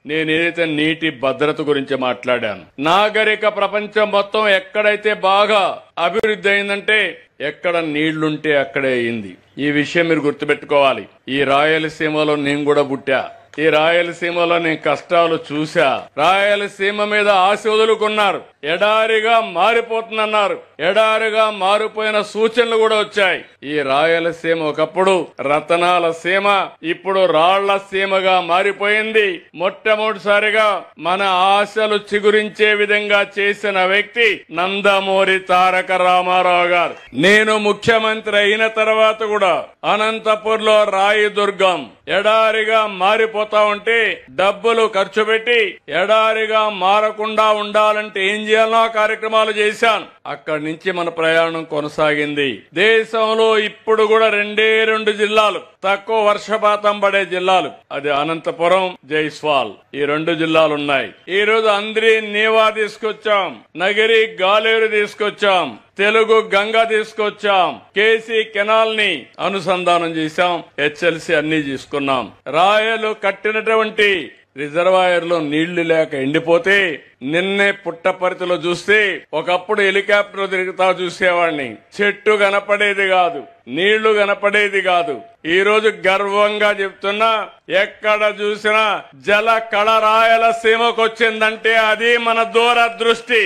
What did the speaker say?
నేనేదైతే నీటి భద్రత గురించి మాట్లాడాను, నాగరిక ప్రపంచం మొత్తం ఎక్కడైతే బాగా అభివృద్ధి అయిందంటే ఎక్కడ నీళ్లుంటే అక్కడే అయింది. ఈ విషయం మీరు గుర్తుపెట్టుకోవాలి. ఈ రాయలసీమలో నేను కూడా పుట్టా. ఈ రాయలసీమలో నేను కష్టాలు చూసా. రాయలసీమ మీద ఆశ వదులుకున్నారు. ఎడారిగా మారిపోతుందన్నారు. ఎడారిగా మారిపోయిన సూచనలు కూడా వచ్చాయి. ఈ రాయలసీమ ఒకప్పుడు రతనాల సీమ, ఇప్పుడు రాళ్ల సీమగా మారిపోయింది. మొట్టమొదటిసారిగా మన ఆశలు చిగురించే విధంగా చేసిన వ్యక్తి నందమూరి తారక రామారావు గారు. నేను ముఖ్యమంత్రి అయిన తర్వాత కూడా అనంతపూర్ లో రాయదుర్గం ఎడారిగా మారిపోతా ఉంటే డబ్బులు ఖర్చు పెట్టి ఎడారిగా మారకుండా ఉండాలంటే ఏం చేయాలో కార్యక్రమాలు చేశాను. అక్కడి నుంచి మన ప్రయాణం కొనసాగింది. దేశంలో ఇప్పుడు కూడా రెండు జిల్లాలు తక్కువ వర్షపాతం పడే జిల్లాలు, అది అనంతపురం, జైస్వాల్. ఈ 2 జిల్లాలు ఉన్నాయి. ఈ రోజు అంద్రి నీవా తీసుకొచ్చాం, నగిరి గాలేరు తీసుకొచ్చాం, తెలుగు గంగ తీసుకొచ్చాం, కేసీ కెనాల్ ని అనుసంధానం చేశాం, హెచ్ఎల్సీ అన్ని తీసుకున్నాం. రాయలు కట్టినటువంటి రిజర్వాయర్ లో నీళ్లు లేక ఎండిపోతే నిన్నే పుట్టపర్తిలో చూస్తే ఒకప్పుడు హెలికాప్టర్ తిరుగుతా చూసేవాడిని. చెట్టు కనపడేది కాదు, నీళ్లు కనపడేది కాదు. ఈ రోజు గర్వంగా చెప్తున్నా, ఎక్కడ చూసినా జల కళ రాయలసీమకు వచ్చిందంటే అది మన దూరదృష్టి.